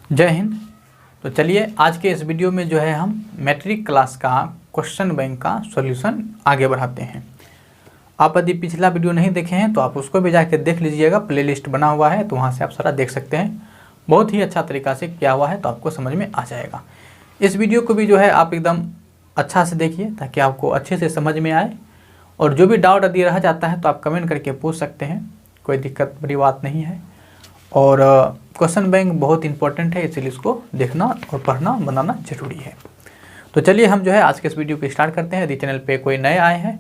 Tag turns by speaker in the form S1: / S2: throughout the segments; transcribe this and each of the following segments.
S1: जय हिंद। तो चलिए आज के इस वीडियो में जो है हम मैट्रिक क्लास का क्वेश्चन बैंक का सॉल्यूशन आगे बढ़ाते हैं। आप यदि पिछला वीडियो नहीं देखे हैं तो आप उसको भी जाकर देख लीजिएगा, प्लेलिस्ट बना हुआ है तो वहाँ से आप सारा देख सकते हैं। बहुत ही अच्छा तरीका से किया हुआ है तो आपको समझ में आ जाएगा। इस वीडियो को भी जो है आप एकदम अच्छा से देखिए ताकि आपको अच्छे से समझ में आए, और जो भी डाउट यदि रह जाता है तो आप कमेंट करके पूछ सकते हैं, कोई दिक्कत बड़ी बात नहीं है। और क्वेश्चन बैंक बहुत इंपॉर्टेंट है, इसलिए इसको देखना और पढ़ना बनाना जरूरी है। तो चलिए हम जो है आज के इस वीडियो को स्टार्ट करते हैं। यदि चैनल पे कोई नए आए हैं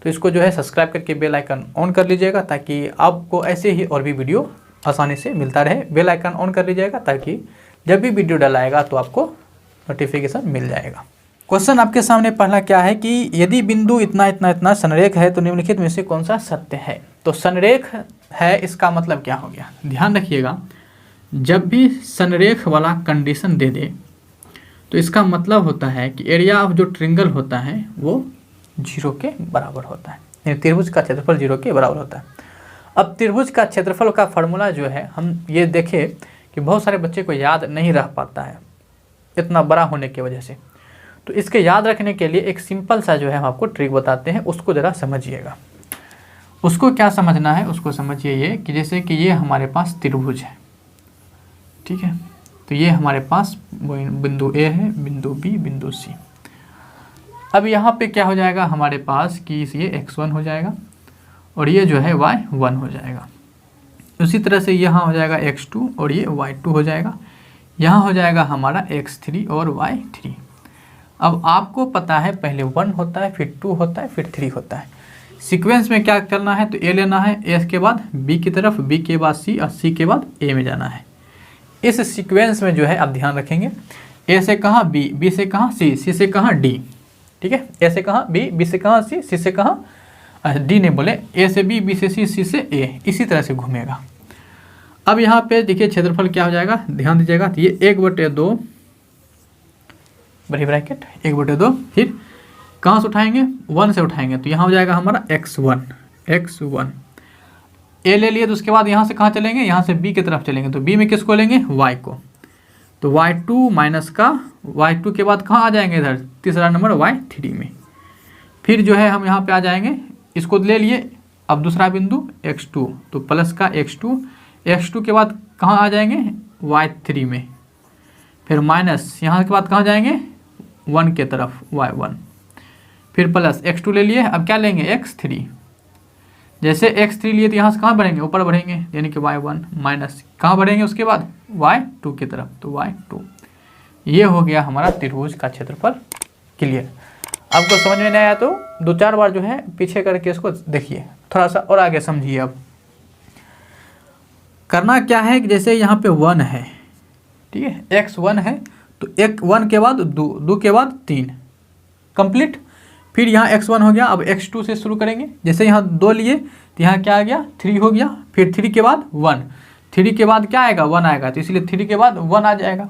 S1: तो इसको जो है सब्सक्राइब करके बेल आइकन ऑन कर लीजिएगा ताकि आपको ऐसे ही और भी वीडियो आसानी से मिलता रहे। बेल आइकन ऑन कर लीजिएगा ताकि जब भी वीडियो डलाएगा तो आपको नोटिफिकेशन मिल जाएगा। क्वेश्चन आपके सामने पहला क्या है कि यदि बिंदु इतना इतना इतना संरेख है तो निम्नलिखित में से कौन सा सत्य है। तो संरेख है, इसका मतलब क्या हो गया, ध्यान रखिएगा। जब भी संरेख वाला कंडीशन दे दे तो इसका मतलब होता है कि एरिया ऑफ जो ट्रिंगल होता है वो 0 के बराबर होता है, यानी त्रिभुज का क्षेत्रफल 0 के बराबर होता है। अब त्रिभुज का क्षेत्रफल का फॉर्मूला जो है हम ये देखें कि बहुत सारे बच्चे को याद नहीं रह पाता है इतना बड़ा होने की वजह से। तो इसके याद रखने के लिए एक सिंपल सा जो है हम आपको ट्रिक बताते हैं, उसको ज़रा समझिएगा। उसको क्या समझना है, उसको समझिए ये कि जैसे कि ये हमारे पास त्रिभुज है, ठीक है। तो ये हमारे पास बिंदु ए है, बिंदु बी, बिंदु सी। अब यहाँ पे क्या हो जाएगा हमारे पास कि ये x1 हो जाएगा और ये जो है y1 हो जाएगा। उसी तरह से यहाँ हो जाएगा x2 और ये y2 हो जाएगा। यहाँ हो जाएगा हमारा x3 और y3। अब आपको पता है पहले 1 होता है, फिर 2 होता है, फिर 3 होता है। सीक्वेंस में क्या करना है तो ए लेना है, ए के बाद बी की तरफ, बी के बाद सी और सी के बाद ए में जाना है। इस सीक्वेंस में जो है आप ध्यान रखेंगे, ए से कहाँ बी, बी से कहाँ सी, सी से कहाँ डी, ठीक है। ए से कहाँ बी, बी से कहाँ सी, सी से कहाँ डी नहीं बोले, ए से बी, बी से सी, सी से ए, इसी तरह से घूमेगा। अब यहाँ पे देखिए क्षेत्रफल क्या हो जाएगा, ध्यान दीजिएगा। तो ये 1/2 बड़ी ब्रैकेट 1/2, फिर कहाँ से उठाएंगे 1 से उठाएंगे तो यहाँ हो जाएगा हमारा x1 ए ले लिए। तो उसके बाद यहाँ से कहाँ चलेंगे, यहाँ से बी की तरफ चलेंगे तो बी में किसको लेंगे, y को। तो y2 माइनस का y2 के बाद कहाँ आ जाएंगे, इधर तीसरा नंबर y3 में। फिर जो है हम यहाँ पे आ जाएंगे, इसको ले लिए। अब दूसरा बिंदु x2, तो प्लस का x2 के बाद कहाँ आ जाएंगे y3 में, फिर माइनस यहाँ के बाद कहाँ जाएंगे 1 के तरफ y1, फिर प्लस x2 ले लिए। अब क्या लेंगे x3, जैसे x3 लिए तो यहाँ से कहाँ बढ़ेंगे, ऊपर बढ़ेंगे यानी कि y1 माइनस कहाँ बढ़ेंगे उसके बाद y2 की तरफ, तो y2। ये हो गया हमारा त्रिभुज का क्षेत्रफल क्लियर। आपको समझ में नहीं आया तो 2-4 बार जो है पीछे करके इसको देखिए, थोड़ा सा और आगे समझिए। अब करना क्या है कि जैसे यहाँ पे 1 है, ठीक है, x1 है तो 1 के बाद 2 के बाद 3 कंप्लीट। फिर यहाँ x1 हो गया, अब x2 से शुरू करेंगे। जैसे यहाँ 2 लिए तो यहाँ क्या आ गया 3 हो गया, फिर 3 के बाद 1, 3 के बाद क्या आएगा 1 आएगा, तो इसलिए 3 के बाद 1 आ जाएगा।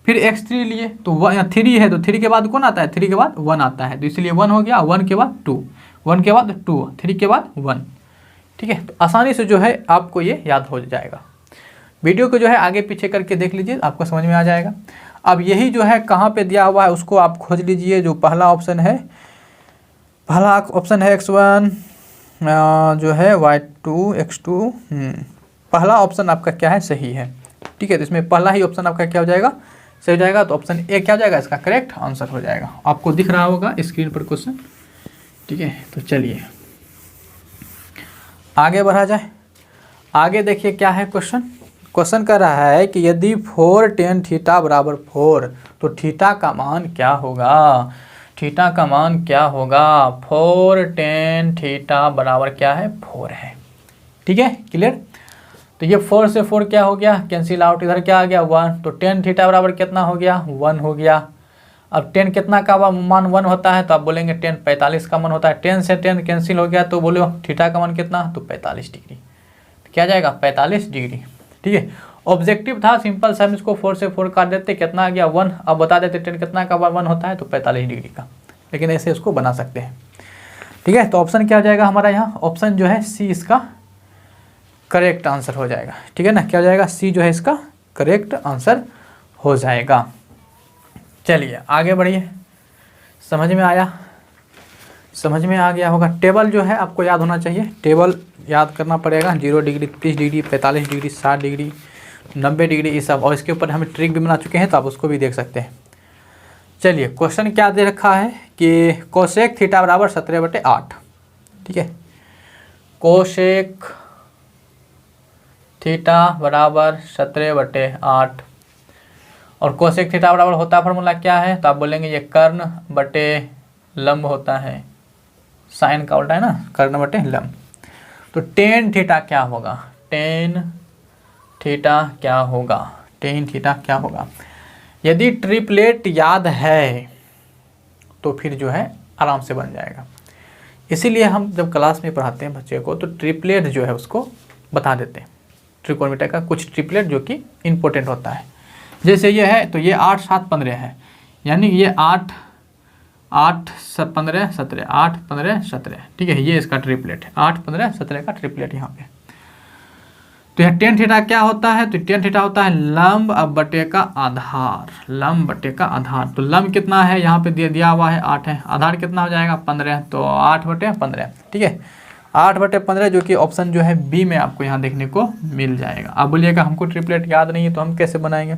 S1: फिर x3 लिए तो 3 है तो 3 के बाद कौन आता है, 3 के बाद 1 आता है, तो इसलिए 1 हो गया, 1 के बाद 2, 1 के बाद 2, 3 के बाद 1, ठीक है। तो आसानी से जो है आपको ये याद हो जाएगा। वीडियो को जो है आगे पीछे करके देख लीजिए, आपको समझ में आ जाएगा। अब यही जो है कहाँ पे दिया हुआ है उसको आप खोज लीजिए। जो पहला ऑप्शन है x1 जो है y2 x2, पहला ऑप्शन आपका क्या है, सही है, ठीक है। तो इसमें पहला ही ऑप्शन आपका क्या हो जाएगा, सही हो जाएगा। तो ऑप्शन ए क्या हो जाएगा, इसका करेक्ट आंसर हो जाएगा। आपको दिख रहा होगा स्क्रीन पर क्वेश्चन, ठीक है। तो चलिए आगे बढ़ा जाए। आगे देखिए क्या है क्वेश्चन कर रहा है कि यदि 4 tan थीटा बराबर 4 तो थीटा का मान क्या होगा। थीटा का मान क्या होगा, 4 tan थीटा बराबर क्या है 4 है, ठीक है क्लियर। तो ये 4 से 4 क्या हो गया, कैंसिल आउट, इधर क्या आ गया 1, तो tan थीटा बराबर कितना हो गया 1 हो गया। अब tan कितना का मान 1 होता है तो आप बोलेंगे tan 45 का मान होता है। tan से tan कैंसिल हो गया तो बोलो थीटा का मान कितना, तो 45 डिग्री। तो क्या जाएगा 45 डिग्री, ठीक है। ऑब्जेक्टिव था सिंपल सा, हम इसको 4 से 4 काट देते, कितना आ गया 1। अब बता देते tan कितना का 1 होता है तो 45 डिग्री का, लेकिन ऐसे इसको बना सकते हैं, ठीक है। तो ऑप्शन क्या हो जाएगा हमारा, यहाँ ऑप्शन जो है सी इसका करेक्ट आंसर हो जाएगा, ठीक है ना। क्या हो जाएगा, सी जो है इसका करेक्ट आंसर हो जाएगा। चलिए आगे बढ़िए, समझ में आया, समझ में आ गया होगा। टेबल जो है आपको याद होना चाहिए, टेबल याद करना पड़ेगा। 0 degree, 30 degree, 45 degree, 60 degree, 90 degree, ये सब। और इसके ऊपर हम ट्रिक भी बना चुके हैं, तो आप उसको भी देख सकते हैं। चलिए क्वेश्चन क्या दे रखा है कि कोसेक थीटा बराबर 17/8, ठीक है। कोसेक थीटा बराबर 17/8 और कोसेक थीटा बराबर होता फॉर्मूला क्या है, तो आप बोलेंगे ये कर्ण बटे लंब होता है, साइन का उल्टा है ना, कर्ण बटे लंब। तो टेन थीटा क्या होगा, टेन थीटा क्या होगा, टेन थीटा क्या होगा। यदि ट्रिपलेट याद है तो फिर जो है आराम से बन जाएगा। इसीलिए हम जब क्लास में पढ़ाते हैं बच्चे को तो ट्रिपलेट जो है उसको बता देते हैं, ट्रिकोणमिति का कुछ ट्रिपलेट जो कि इम्पोर्टेंट होता है। जैसे ये है तो ये 8, 7, 15 है, यानी ये 8, 8, 15, 17, 8, 15, 17, ठीक है। ये इसका ट्रिपलेट है, 8, 15, 17 का ट्रिपलेट यहाँ पे। तो यह टेन थीटा क्या होता है, तो टेन थीटा होता है लंब अब बटे का आधार, लंब बटे का आधार। तो लंब कितना है यहाँ पे दिया हुआ है 8 है, आधार कितना हो जाएगा 15, तो 8/15, ठीक है। 8/15 जो कि ऑप्शन जो है बी में आपको यहाँ देखने को मिल जाएगा। अब बोलिएगा हमको ट्रिपलेट याद नहीं है तो हम कैसे बनाएंगे।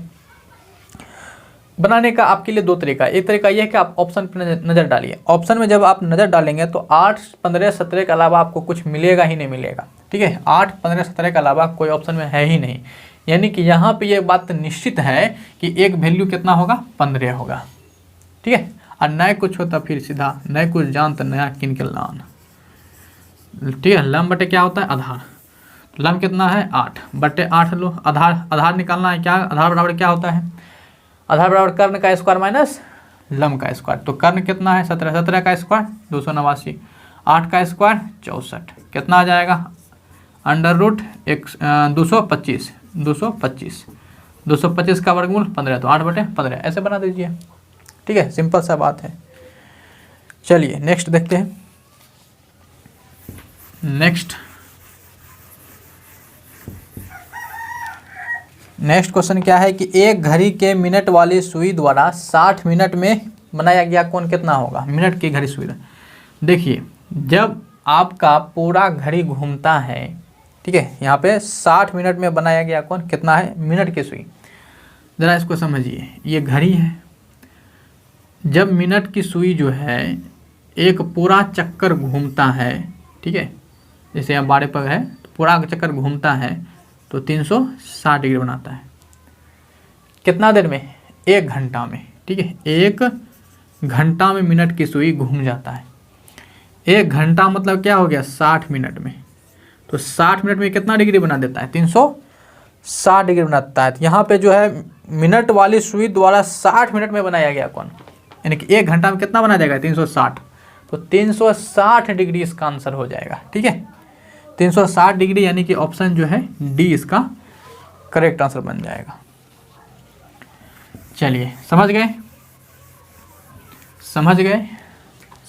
S1: बनाने का आपके लिए दो तरीका है। एक तरीका यह है कि आप ऑप्शन पर नज़र डालिए। ऑप्शन में जब आप नज़र डालेंगे तो 8, 15, 17 के अलावा आपको कुछ मिलेगा ही नहीं मिलेगा, ठीक है। 8, 15, 17 के अलावा कोई ऑप्शन में है ही नहीं, यानी कि यहाँ पे ये बात निश्चित है कि एक वैल्यू कितना होगा 15 होगा, ठीक है। और नए कुछ होता फिर सीधा नए कुछ जानते नया किन के लान, ठीक है। लंब बटे क्या होता है आधार, लंब कितना है 8/8 लो, आधार निकालना है। क्या आधार बराबर क्या होता है, आधार बराबर कर्ण का स्क्वायर माइनस लंब का स्क्वायर। तो कर्ण कितना है 17, 17 का स्क्वायर 289, 8 का स्क्वायर 64, कितना आ जाएगा √225, 225 का वर्गमूल 15, तो 8/15 ऐसे बना दीजिए, ठीक है। सिंपल सा बात है। चलिए नेक्स्ट देखते हैं। नेक्स्ट क्वेश्चन क्या है कि एक घड़ी के मिनट वाली सुई द्वारा 60 मिनट में बनाया गया कोण कितना होगा। मिनट की घड़ी सुई, देखिए जब आपका पूरा घड़ी घूमता है, ठीक है, यहाँ पे 60 मिनट में बनाया गया कोण कितना है, मिनट की सुई। ज़रा इसको समझिए, ये घड़ी है, जब मिनट की सुई जो है एक पूरा चक्कर घूमता है, ठीक है, जैसे यहाँ 12 पर है तो पूरा चक्कर घूमता है तो 360 डिग्री बनाता है। कितना देर में, 1 घंटा में, ठीक है। 1 घंटा में मिनट की सुई घूम जाता है। 1 घंटा मतलब क्या हो गया 60 मिनट में, तो 60 मिनट में कितना डिग्री बना देता है 360 डिग्री बनाता है। यहाँ पे जो है मिनट वाली सुई द्वारा 60 मिनट में बनाया गया कोण, यानी कि 1 घंटा में कितना बना जाएगा 360, तो 360 डिग्री इसका आंसर हो जाएगा, ठीक है। 360 डिग्री यानी कि ऑप्शन जो है डी इसका करेक्ट आंसर बन जाएगा। चलिए समझ गए, समझ गए,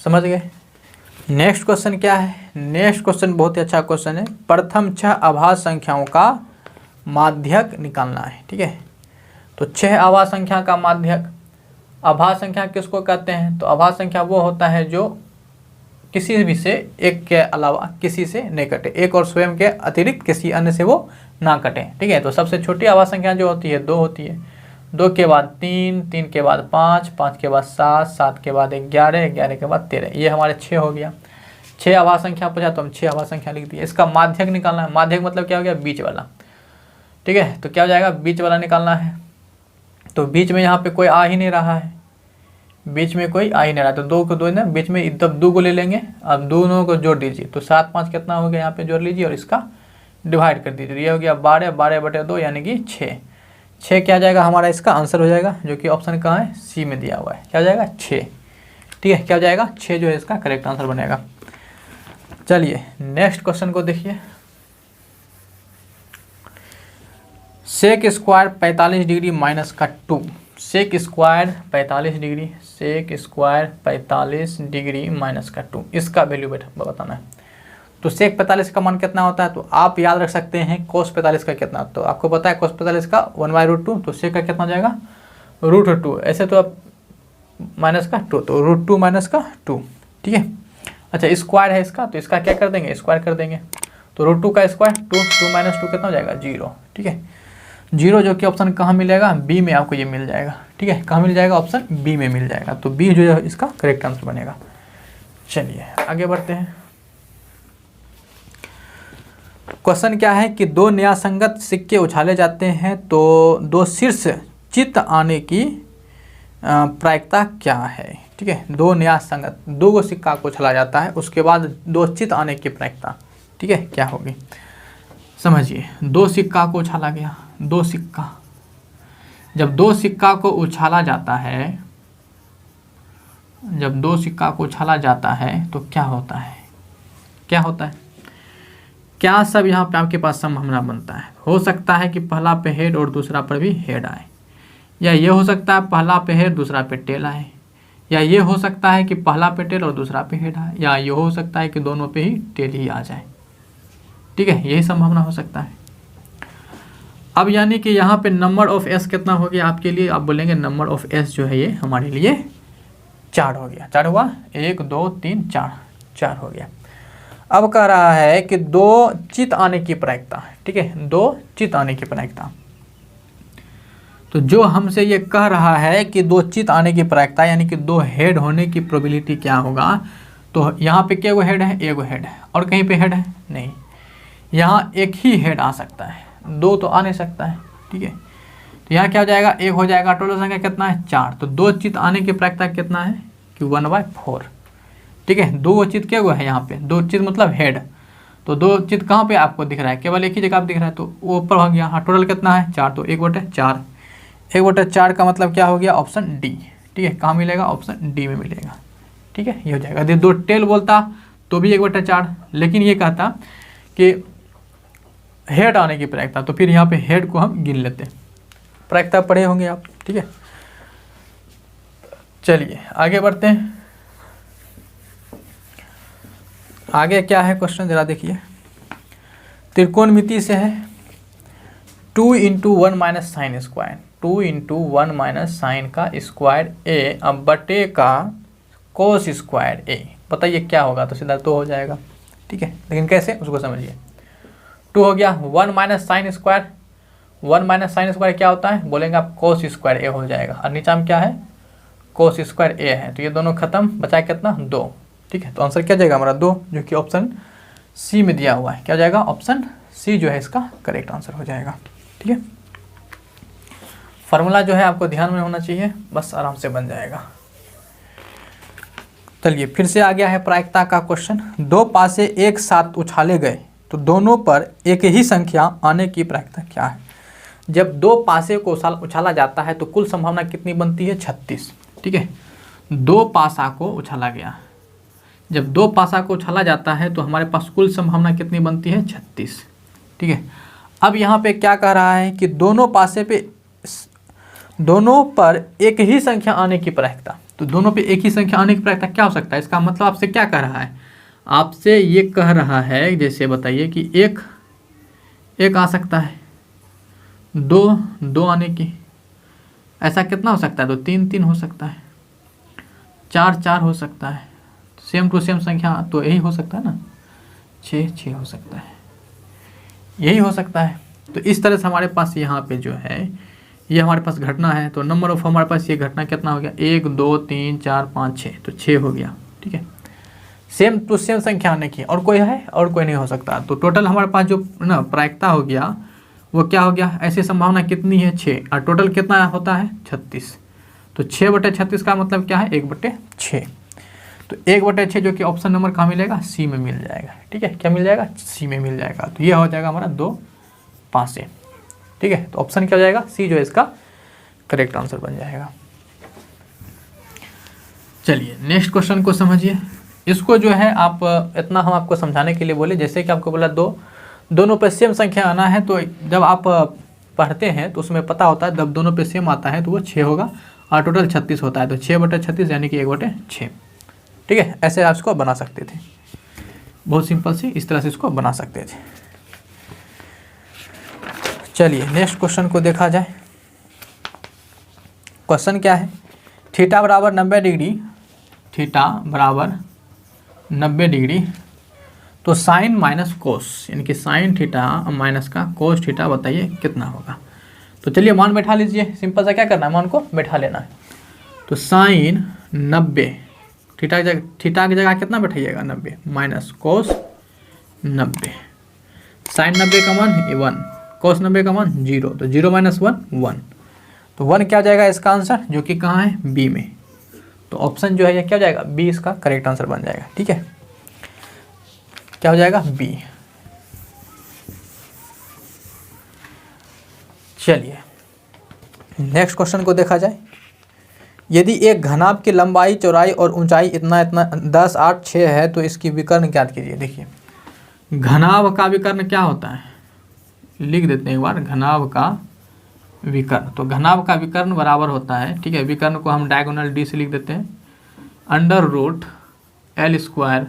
S1: समझ गए। नेक्स्ट क्वेश्चन क्या है, नेक्स्ट क्वेश्चन बहुत ही अच्छा क्वेश्चन है। प्रथम 6 अभाज्य संख्याओं का माध्यक निकालना है, ठीक है। तो 6 अभाज्य संख्या का माध्यक, अभाज्य संख्या किसको कहते हैं, तो अभाज्य संख्या वो होता है जो किसी भी से एक के अलावा किसी से नहीं कटे, एक और स्वयं के अतिरिक्त किसी अन्य से वो ना कटे, ठीक है। तो सबसे छोटी अभाज्य संख्या जो होती है 2 होती है, 2 के बाद 3, 3 के बाद 5, 5 के बाद 7, 7 के बाद 11, 11 के बाद 13, ये हमारे 6 हो गया। 6 अभाज्य संख्या पूछा तो हम 6 अभाज्य संख्या लिख दिए। इसका माध्यक निकालना है, माध्यक मतलब क्या हो गया बीच वाला, ठीक है। तो क्या हो जाएगा बीच वाला निकालना है, तो बीच में यहाँ पे कोई आ ही नहीं रहा है, बीच में कोई आ ही नहीं रहा, तो 2 को 2 ना बीच में तब 2 को ले लेंगे। अब दोनों को जोड़ दीजिए तो 7, 5 कितना हो गया यहाँ पे जोड़ लीजिए और इसका डिवाइड कर दीजिए, ये हो गया 12, 12/2 यानी कि 6। 6 क्या जाएगा हमारा इसका आंसर हो जाएगा, जो कि ऑप्शन कहाँ है सी में दिया हुआ है, क्या हो जाएगा 6, ठीक है। क्या हो जाएगा 6 जो है इसका करेक्ट आंसर बनेगा। चलिए नेक्स्ट क्वेश्चन को देखिए। सेक स्क्वायर 45 डिग्री माइनस का 2, sec square 45 degree, sec square 45 degree minus का 2, इसका वैल्यू बताना है। तो सेक 45 का मान कितना होता है, तो आप याद रख सकते हैं कोस 45 का कितना, तो आपको पता है कोस 45 का 1/√2, तो सेक का कितना हो जाएगा √2, ऐसे तो आप माइनस का 2, तो √2 माइनस का 2, ठीक है। अच्छा स्क्वायर है इसका, तो इसका क्या कर देंगे, स्क्वायर कर देंगे, तो √2 का स्क्वायर 2, 2 माइनस 2 कितना हो जाएगा 0, ठीक है। 0 जो कि ऑप्शन कहाँ मिलेगा, बी में आपको ये मिल जाएगा, ठीक है। कहाँ मिल जाएगा, ऑप्शन बी में मिल जाएगा, तो बी जो है इसका करेक्ट आंसर बनेगा। चलिए आगे बढ़ते हैं। क्वेश्चन क्या है कि दो न्यायसंगत सिक्के उछाले जाते हैं तो दो शीर्ष चित्त आने की प्रायिकता क्या है, ठीक है। दो न्यायसंगत, दो गो सिक्का को उछाला जाता है, उसके बाद दो चित्त आने की प्रायिकता, ठीक है, क्या होगी समझिए। दो सिक्का को उछाला गया, दो सिक्का, जब दो सिक्का को उछाला जाता है, जब दो सिक्का को उछाला जाता है तो क्या होता है, क्या होता है, क्या सब यहाँ पे आपके पास संभावना बनता है। हो सकता है कि पहला पे हेड और दूसरा पर भी हेड आए, या ये हो सकता है पहला पे हेड दूसरा पे टेल आए, या ये हो सकता है कि पहला पे टेल और दूसरा पे हेड आए, या ये हो सकता है कि दोनों पे ही टेल ही आ जाए, ठीक है, यही संभावना हो सकता है। अब यानी कि यहाँ पे नंबर ऑफ एस कितना हो गया आपके लिए, आप बोलेंगे नंबर ऑफ एस जो है ये हमारे लिए 4 हो गया, 4 हुआ, 1 2 3 4, 4 हो गया। अब कह रहा है कि दो चित्त आने की प्रायिकता, ठीक है, दो चित्त आने की प्रायिकता। तो जो हमसे ये कह रहा है कि दो चित्त आने की प्रायिकता यानी कि दो हेड होने की प्रोबेबिलिटी क्या होगा, तो यहाँ पे क्या हेड है, एगो हेड है, और कहीं पे हेड है नहीं, यहाँ एक ही हेड आ सकता है, दो तो आ नहीं सकता है, ठीक है। तो यहाँ क्या हो जाएगा, एक हो जाएगा, टोटल संख्या कितना है 4, तो दो चित्त आने की प्रायिकता कितना है कि 1/4, ठीक है। दो चित्त क्या हुआ है यहाँ पे, दो चित्त मतलब हेड, तो दो चित्त कहाँ पे आपको दिख रहा है, केवल एक ही जगह आप दिख रहा है, तो वो ऊपर हो गया। हाँ टोटल कितना है 4, तो 1/4, 1/4 का मतलब क्या हो गया, ऑप्शन डी, ठीक है। कहाँ मिलेगा, ऑप्शन डी में मिलेगा, ठीक है, ये हो जाएगा। यदि दो टेल बोलता तो भी 1/4, लेकिन ये कहता कि हेड आने की प्रायिकता, तो फिर यहाँ पे हेड को हम गिन लेते, प्रायिकता पढ़े होंगे आप, ठीक है। चलिए आगे बढ़ते हैं। आगे क्या है क्वेश्चन जरा देखिए। त्रिकोणमिति से है 2 × 1 - sin स्क्वायर, 2 × 1 - sin का स्क्वायर ए अब बटे का कोस स्क्वायर ए, बताइए क्या होगा, तो सीधा 2 हो जाएगा, ठीक है। लेकिन कैसे उसको समझिए। 2 हो गया, 1 - sin स्क्वायर, 1 - sin स्क्वायर क्या होता है, बोलेंगे आप कोस स्क्वायर ए हो जाएगा, और नीचा में क्या है कोस स्क्वायर ए है, तो ये दोनों खत्म, बचा कितना 2, ठीक है। तो आंसर क्या जाएगा हमारा 2, जो कि ऑप्शन सी में दिया हुआ है, क्या जाएगा ऑप्शन सी जो है इसका करेक्ट आंसर हो जाएगा, ठीक है। फार्मूला जो है आपको ध्यान में होना चाहिए, बस आराम से बन जाएगा। चलिए फिर से आ गया है प्रायिकता का क्वेश्चन। दो पासे एक साथ उछाले गए तो दोनों पर एक ही संख्या आने की प्रायिकता क्या है। जब दो पासे को उछाला जाता है तो कुल संभावना कितनी बनती है 36, ठीक है। दो पासा को उछाला गया, जब दो पासा को उछाला जाता है तो हमारे पास कुल संभावना कितनी बनती है 36, ठीक है। अब यहाँ पे क्या कह रहा है कि दोनों पासे पे दोनों पर एक ही संख्या आने की प्रायिकता, तो दोनों पे एक ही संख्या आने की प्रायिकता क्या हो सकता है, इसका मतलब आपसे क्या कह रहा है, आपसे ये कह रहा है जैसे बताइए कि एक आ सकता है, दो आने की, ऐसा कितना हो सकता है, तो 3 हो सकता है, 4 हो सकता है, सेम टू सेम संख्या तो यही हो सकता है ना, 6 हो सकता है, यही हो सकता है। तो इस तरह से हमारे पास यहाँ पे जो है ये हमारे पास घटना है, तो नंबर ऑफ हमारे पास ये घटना कितना हो गया 1 2 3 4 5 6, तो 6 हो गया, ठीक है। सेम टू सेम संख्या आने की, और कोई है और कोई नहीं हो सकता, तो टोटल हमारे पास जो ना प्रायिकता हो गया वो क्या हो गया, ऐसी संभावना कितनी है 6, और टोटल कितना होता है 36, तो 6/36 का मतलब क्या है 1/6, तो 1/6 जो कि ऑप्शन नंबर कहाँ मिलेगा सी में मिल जाएगा, ठीक है। क्या मिल जाएगा सी में मिल जाएगा, तो ये हो जाएगा हमारा 2 पासे, ठीक है। तो ऑप्शन क्या हो जाएगा सी जो है इसका करेक्ट आंसर बन जाएगा। चलिए नेक्स्ट क्वेश्चन को समझिए। इसको जो है आप इतना हम आपको समझाने के लिए बोले, जैसे कि आपको बोला दोनों पे सेम संख्या आना है, तो जब आप पढ़ते हैं तो उसमें पता होता है जब दोनों पे सेम आता है तो वो 6 होगा, और टोटल 36 होता है, तो 6/36 यानी कि 1/6, ठीक है। ऐसे आप इसको बना सकते थे, बहुत सिंपल सी इस तरह से इसको बना सकते थे। चलिए नेक्स्ट क्वेश्चन को देखा जाए। क्वेश्चन क्या है, थीटा बराबर 90 डिग्री, थीटा बराबर 90 डिग्री, तो साइन माइनस कोस, यानी कि साइन थीटा माइनस का कोस थीटा बताइए कितना होगा। तो चलिए मान बैठा लीजिए, सिंपल सा क्या करना है, मान को बैठा लेना है। तो साइन 90, थीटा की जगह कितना बैठाइएगा 90, माइनस कोस 90, साइन 90 का मान 1, कोस 90 का मान 0, तो 0 माइनस 1 1, तो 1 क्या हो जाएगा इसका आंसर, जो कि कहाँ है बी में। तो ऑप्शन जो है ये क्या हो जाएगा, बी इसका करेक्ट आंसर बन जाएगा। ठीक है, क्या हो जाएगा बी। चलिए नेक्स्ट क्वेश्चन को देखा जाए। यदि एक घनाभ की लंबाई, चौड़ाई और ऊंचाई इतना 10 8 6 है तो इसकी विकर्ण ज्ञात कीजिए। देखिए घनाभ का विकर्ण क्या होता है, लिख देते हैं एक बार, घनाभ का विकर्ण। तो घनाभ का विकर्ण बराबर होता है, ठीक है, विकर्ण को हम डायगोनल डी से लिख देते हैं, under root L square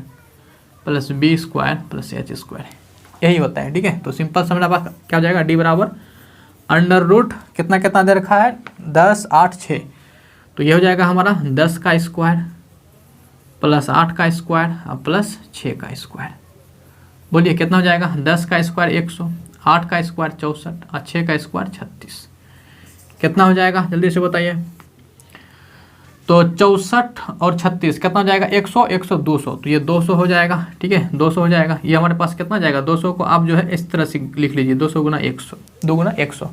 S1: plus B square plus H square, यही होता है। ठीक है, तो सिंपल सा मेरा पास क्या हो जाएगा, डी बराबर अंडर रूट कितना कितना दे रखा है 10 8 6, तो ये हो जाएगा हमारा 10 का स्क्वायर प्लस 8 का स्क्वायर और प्लस 6 का स्क्वायर। बोलिए कितना हो जाएगा, 10 का स्क्वायर 100, 8 का स्क्वायर 64 और 6 का स्क्वायर 36, कितना हो जाएगा जल्दी से बताइए। तो 64 और 36 कितना हो जाएगा, 100 100 200, तो ये 200 हो जाएगा। ठीक है, 200 हो जाएगा। ये हमारे पास कितना जाएगा, 200 को आप जो है इस तरह से लिख लीजिए, 200 गुना 100, 2 गुना 100,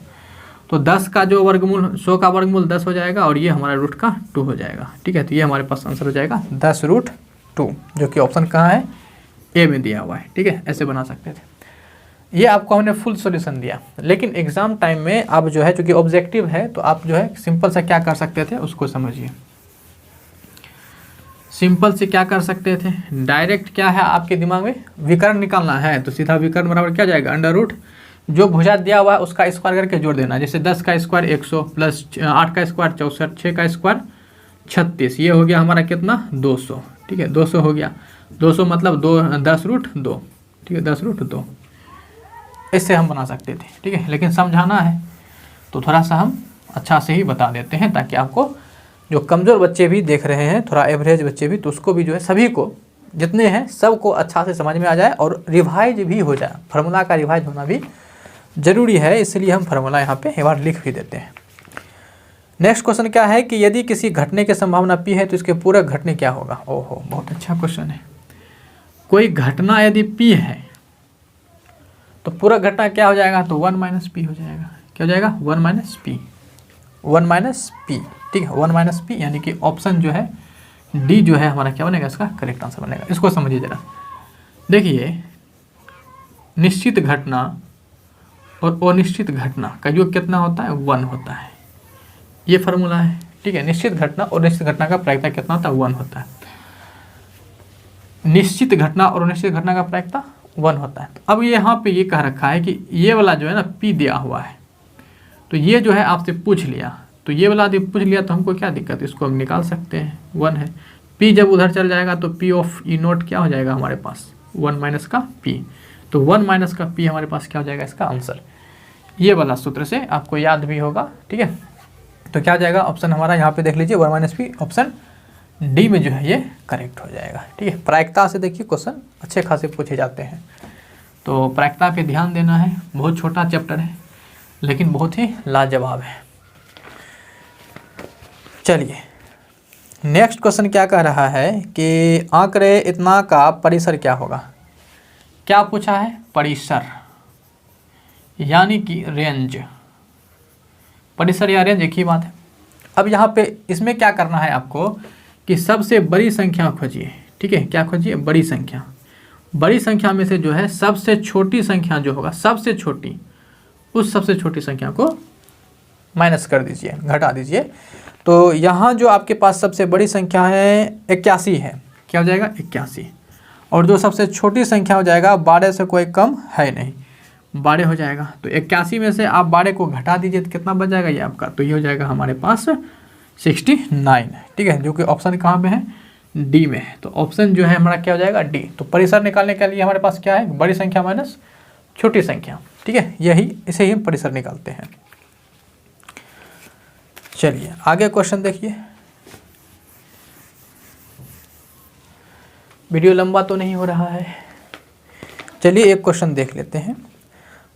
S1: तो 10 का जो वर्गमूल, 100 का वर्गमूल 10 हो जाएगा और ये हमारा रूट का 2 हो जाएगा। ठीक है, तो ये हमारे पास आंसर हो जाएगा 10√2, जो कि ऑप्शन कहाँ है, ए में दिया हुआ है। ठीक है, ऐसे बना सकते थे। ये आपको हमने फुल सॉल्यूशन दिया, लेकिन एग्जाम टाइम में आप जो है, चूँकि ऑब्जेक्टिव है, तो आप जो है सिंपल सा क्या कर सकते थे उसको समझिए। सिंपल से क्या कर सकते थे, डायरेक्ट क्या है आपके दिमाग में, विकर्ण निकालना है, तो सीधा विकर्ण बराबर क्या जाएगा, अंडर रूट जो भुजा दिया हुआ है उसका स्क्वायर करके जोड़ देना। जैसे 10 का स्क्वायर 100 प्लस 8 का स्क्वायर 64, 6 का स्क्वायर 36, ये हो गया हमारा कितना 200। ठीक है, 200 हो गया, 200 मतलब 10√2। ठीक है, 10√2 इससे हम बना सकते थे। ठीक है, लेकिन समझाना है तो थोड़ा सा हम अच्छा से ही बता देते हैं, ताकि आपको जो कमज़ोर बच्चे भी देख रहे हैं, थोड़ा एवरेज बच्चे भी, तो उसको भी जो है, सभी को जितने हैं सबको अच्छा से समझ में आ जाए और रिवाइज भी हो जाए। फार्मूला का रिवाइज होना भी ज़रूरी है, इसलिए हम फार्मूला यहाँ पे एक बार लिख भी देते हैं। नेक्स्ट क्वेश्चन क्या है कि यदि किसी घटने की संभावना P है तो इसके पूरक घटने क्या होगा। ओहो, बहुत अच्छा क्वेश्चन है। कोई घटना यदि P है तो पूरक घटना क्या हो जाएगा, तो 1 - P हो जाएगा। क्या हो जाएगा, 1 - P, 1 - P। ठीक है, 1 - P, यानी कि ऑप्शन जो है डी जो है हमारा क्या बनेगा, इसका करेक्ट आंसर बनेगा। इसको समझिए जरा। देखिए निश्चित घटना और अनिश्चित घटना का योग कितना होता है, 1 होता है। ये फार्मूला है। ठीक है, निश्चित घटना और अनिश्चित घटना का प्रायिकता कितना होता है, 1 होता है। निश्चित घटना और अनिश्चित घटना का प्रायिकता 1 होता है। अब यहाँ पे ये कह रखा है कि ये वाला जो है ना P दिया हुआ है, तो ये जो है आपसे पूछ लिया, तो ये वाला यदि पूछ लिया तो हमको क्या दिक्कत है, इसको हम निकाल सकते हैं, 1 है। P जब उधर चल जाएगा तो P ऑफ E नोट क्या हो जाएगा हमारे पास, 1 - का P, तो 1 - का P हमारे पास क्या हो जाएगा इसका आंसर। ये वाला सूत्र से आपको याद भी होगा। ठीक है, तो क्या हो जाएगा ऑप्शन हमारा, यहाँ पे देख लीजिए 1 - P, ऑप्शन डी में जो है ये करेक्ट हो जाएगा। ठीक है, प्रायिकता से देखिए क्वेश्चन अच्छे खासे पूछे जाते हैं, तो प्रायिकता पे ध्यान देना है। बहुत छोटा चैप्टर है लेकिन बहुत ही लाजवाब है। चलिए नेक्स्ट क्वेश्चन क्या कह रहा है कि आंकड़े इतना का परिसर क्या होगा। क्या पूछा है, परिसर यानी कि रेंज। परिसर या रेंज एक ही बात है। अब यहाँ पे इसमें क्या करना है आपको कि सबसे बड़ी संख्या खोजिए। ठीक है, क्या खोजिए, बड़ी संख्या। बड़ी संख्या में से जो है सबसे छोटी संख्या जो होगा, सबसे छोटी, उस सबसे छोटी संख्या को माइनस कर दीजिए, घटा दीजिए। तो यहाँ जो आपके पास सबसे बड़ी संख्या है 81 है। क्या हो जाएगा, 81, और जो सबसे छोटी संख्या हो जाएगा 12 से कोई कम है नहीं, 12 हो जाएगा। तो 81 में से आप 12 को घटा दीजिए तो कितना बच जाएगा ये आपका, तो ये हो जाएगा हमारे पास 69। ठीक है, जो कि ऑप्शन कहाँ पे है, डी में है। तो ऑप्शन जो है हमारा क्या हो जाएगा, डी। तो परिसर निकालने के लिए हमारे पास क्या है, बड़ी संख्या माइनस छोटी संख्या। ठीक है, यही इसे ही हम परिसर निकालते हैं। चलिए आगे क्वेश्चन देखिए। वीडियो लंबा तो नहीं हो रहा है। चलिए एक क्वेश्चन देख लेते हैं।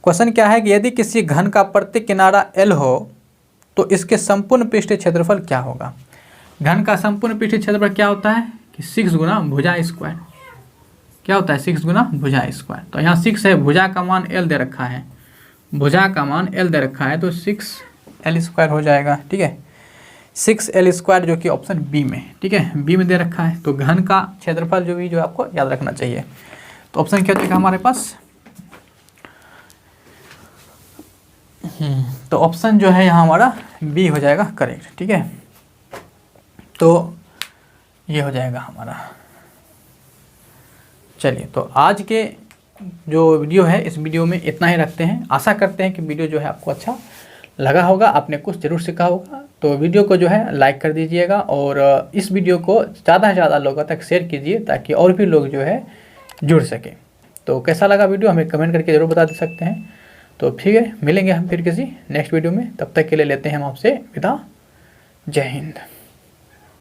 S1: क्वेश्चन क्या है कि यदि किसी घन का प्रत्येक किनारा L हो तो इसके संपूर्ण पृष्ठीय क्षेत्रफल क्या होगा। घन का संपूर्ण पृष्ठीय क्षेत्रफल क्या होता है कि 6 गुना भुजा स्क्वायर। क्या होता है 6 गुना भुजा स्क्वायर। तो यहाँ 6 है, भुजा का मान L दे रखा है, भुजा का मान L दे रखा है तो 6L स्क्वायर हो जाएगा। ठीक है, 6L स्क्वायर जो कि ऑप्शन बी में, ठीक है, बी में दे रखा है। तो घन का क्षेत्रफल जो भी जो आपको याद रखना चाहिए। तो ऑप्शन क्या हो जाएगा हमारे पास, तो ऑप्शन जो है यहाँ हमारा बी हो जाएगा करेक्ट। ठीक है, तो ये हो जाएगा हमारा। चलिए तो आज के जो वीडियो है इस वीडियो में इतना ही रखते हैं। आशा करते हैं कि वीडियो जो है आपको अच्छा लगा होगा, आपने कुछ ज़रूर सीखा होगा। तो वीडियो को जो है लाइक कर दीजिएगा और इस वीडियो को ज़्यादा से ज़्यादा लोगों तक शेयर कीजिए ताकि और भी लोग जो है जुड़ सकें। तो कैसा लगा वीडियो हमें कमेंट करके ज़रूर बता सकते हैं। तो ठीक है, मिलेंगे हम फिर किसी नेक्स्ट वीडियो में। तब तक के लिए लेते हैं हम आपसे विदा। जय हिंद।